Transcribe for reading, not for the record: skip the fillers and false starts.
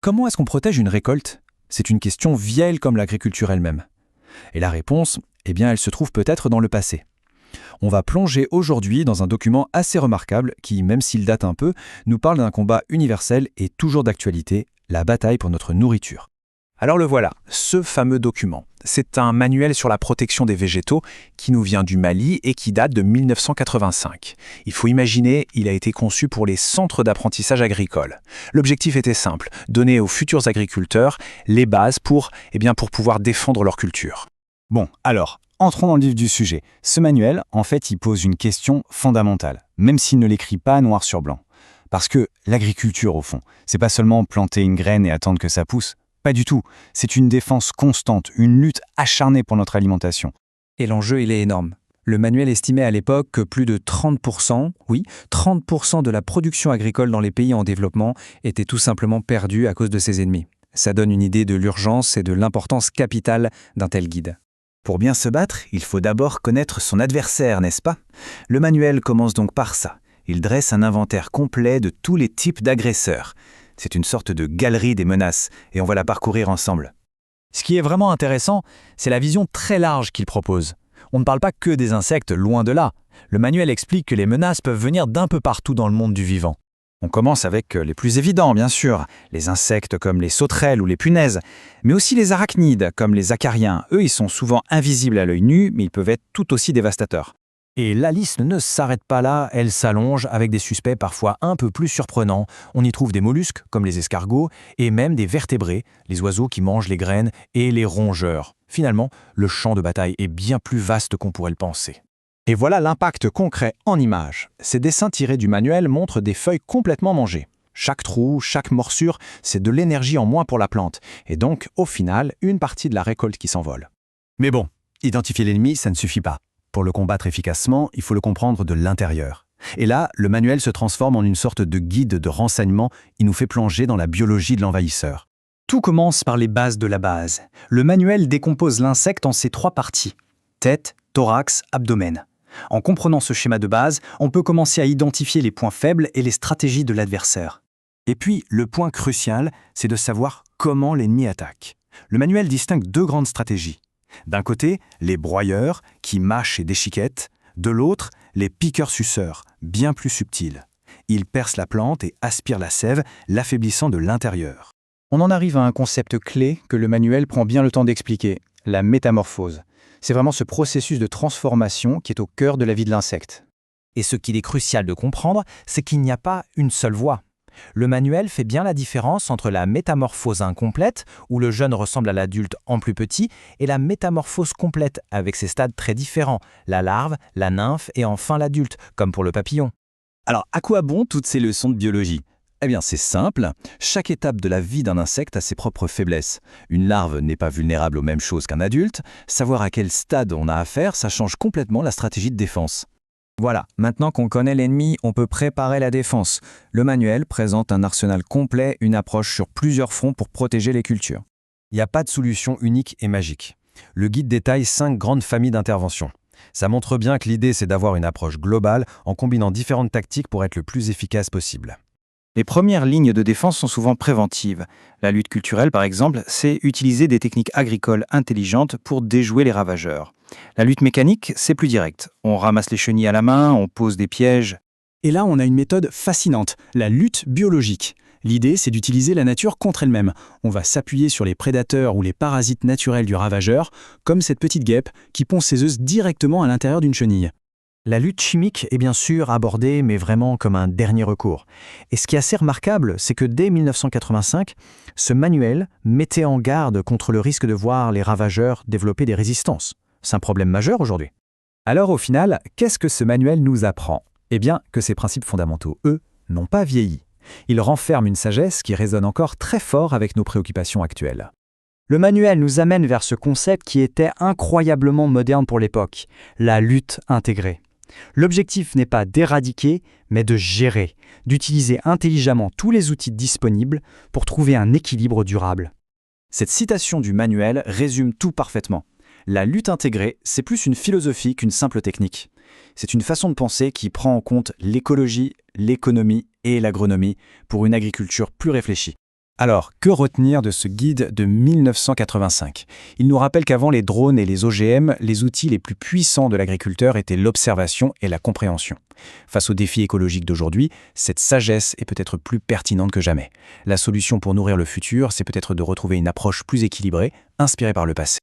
Comment est-ce qu'on protège une récolte? C'est une question vieille comme l'agriculture elle-même. Et la réponse, eh bien, elle se trouve peut-être dans le passé. On va plonger aujourd'hui dans un document assez remarquable qui, même s'il date un peu, nous parle d'un combat universel et toujours d'actualité, la bataille pour notre nourriture. Alors le voilà, ce fameux document. C'est un manuel sur la protection des végétaux qui nous vient du Mali et qui date de 1985. Il faut imaginer, il a été conçu pour les centres d'apprentissage agricole. L'objectif était simple, donner aux futurs agriculteurs les bases pour pouvoir défendre leur culture. Bon, alors, entrons dans le vif du sujet. Ce manuel, en fait, il pose une question fondamentale, même s'il ne l'écrit pas noir sur blanc. Parce que l'agriculture, au fond, c'est pas seulement planter une graine et attendre que ça pousse. Pas du tout. C'est une défense constante, une lutte acharnée pour notre alimentation. Et l'enjeu, il est énorme. Le manuel estimait à l'époque que plus de 30%, oui, 30% de la production agricole dans les pays en développement était tout simplement perdue à cause de ses ennemis. Ça donne une idée de l'urgence et de l'importance capitale d'un tel guide. Pour bien se battre, il faut d'abord connaître son adversaire, n'est-ce pas? Le manuel commence donc par ça. Il dresse un inventaire complet de tous les types d'agresseurs. C'est une sorte de galerie des menaces, et on va la parcourir ensemble. Ce qui est vraiment intéressant, c'est la vision très large qu'il propose. On ne parle pas que des insectes, loin de là. Le manuel explique que les menaces peuvent venir d'un peu partout dans le monde du vivant. On commence avec les plus évidents, bien sûr, les insectes comme les sauterelles ou les punaises, mais aussi les arachnides comme les acariens. Eux, ils sont souvent invisibles à l'œil nu, mais ils peuvent être tout aussi dévastateurs. Et la liste ne s'arrête pas là, elle s'allonge avec des suspects parfois un peu plus surprenants. On y trouve des mollusques, comme les escargots, et même des vertébrés, les oiseaux qui mangent les graines, et les rongeurs. Finalement, le champ de bataille est bien plus vaste qu'on pourrait le penser. Et voilà l'impact concret en images. Ces dessins tirés du manuel montrent des feuilles complètement mangées. Chaque trou, chaque morsure, c'est de l'énergie en moins pour la plante, et donc, au final, une partie de la récolte qui s'envole. Mais bon, identifier l'ennemi, ça ne suffit pas. Pour le combattre efficacement, il faut le comprendre de l'intérieur. Et là, le manuel se transforme en une sorte de guide de renseignement, il nous fait plonger dans la biologie de l'envahisseur. Tout commence par les bases de la base. Le manuel décompose l'insecte en ses 3 parties: tête, thorax, abdomen. En comprenant ce schéma de base, on peut commencer à identifier les points faibles et les stratégies de l'adversaire. Et puis, le point crucial, c'est de savoir comment l'ennemi attaque. Le manuel distingue 2 grandes stratégies. D'un côté, les broyeurs, qui mâchent et déchiquettent. De l'autre, les piqueurs-suceurs, bien plus subtils. Ils percent la plante et aspirent la sève, l'affaiblissant de l'intérieur. On en arrive à un concept clé que le manuel prend bien le temps d'expliquer, la métamorphose. C'est vraiment ce processus de transformation qui est au cœur de la vie de l'insecte. Et ce qu'il est crucial de comprendre, c'est qu'il n'y a pas une seule voie. Le manuel fait bien la différence entre la métamorphose incomplète, où le jeune ressemble à l'adulte en plus petit, et la métamorphose complète, avec ses stades très différents, la larve, la nymphe et enfin l'adulte, comme pour le papillon. Alors, à quoi bon toutes ces leçons de biologie? Eh bien, c'est simple. Chaque étape de la vie d'un insecte a ses propres faiblesses. Une larve n'est pas vulnérable aux mêmes choses qu'un adulte. Savoir à quel stade on a affaire, ça change complètement la stratégie de défense. Voilà, maintenant qu'on connaît l'ennemi, on peut préparer la défense. Le manuel présente un arsenal complet, une approche sur plusieurs fronts pour protéger les cultures. Il n'y a pas de solution unique et magique. Le guide détaille 5 grandes familles d'interventions. Ça montre bien que l'idée, c'est d'avoir une approche globale en combinant différentes tactiques pour être le plus efficace possible. Les premières lignes de défense sont souvent préventives. La lutte culturelle, par exemple, c'est utiliser des techniques agricoles intelligentes pour déjouer les ravageurs. La lutte mécanique, c'est plus direct. On ramasse les chenilles à la main, on pose des pièges. Et là, on a une méthode fascinante, la lutte biologique. L'idée, c'est d'utiliser la nature contre elle-même. On va s'appuyer sur les prédateurs ou les parasites naturels du ravageur, comme cette petite guêpe qui pond ses œufs directement à l'intérieur d'une chenille. La lutte chimique est bien sûr abordée, mais vraiment comme un dernier recours. Et ce qui est assez remarquable, c'est que dès 1985, ce manuel mettait en garde contre le risque de voir les ravageurs développer des résistances. C'est un problème majeur aujourd'hui. Alors au final, qu'est-ce que ce manuel nous apprend? Eh bien, que ces principes fondamentaux, eux, n'ont pas vieilli. Ils renferment une sagesse qui résonne encore très fort avec nos préoccupations actuelles. Le manuel nous amène vers ce concept qui était incroyablement moderne pour l'époque, la lutte intégrée. L'objectif n'est pas d'éradiquer, mais de gérer, d'utiliser intelligemment tous les outils disponibles pour trouver un équilibre durable. Cette citation du manuel résume tout parfaitement. La lutte intégrée, c'est plus une philosophie qu'une simple technique. C'est une façon de penser qui prend en compte l'écologie, l'économie et l'agronomie pour une agriculture plus réfléchie. Alors, que retenir de ce guide de 1985 ? Il nous rappelle qu'avant les drones et les OGM, les outils les plus puissants de l'agriculteur étaient l'observation et la compréhension. Face aux défis écologiques d'aujourd'hui, cette sagesse est peut-être plus pertinente que jamais. La solution pour nourrir le futur, c'est peut-être de retrouver une approche plus équilibrée, inspirée par le passé.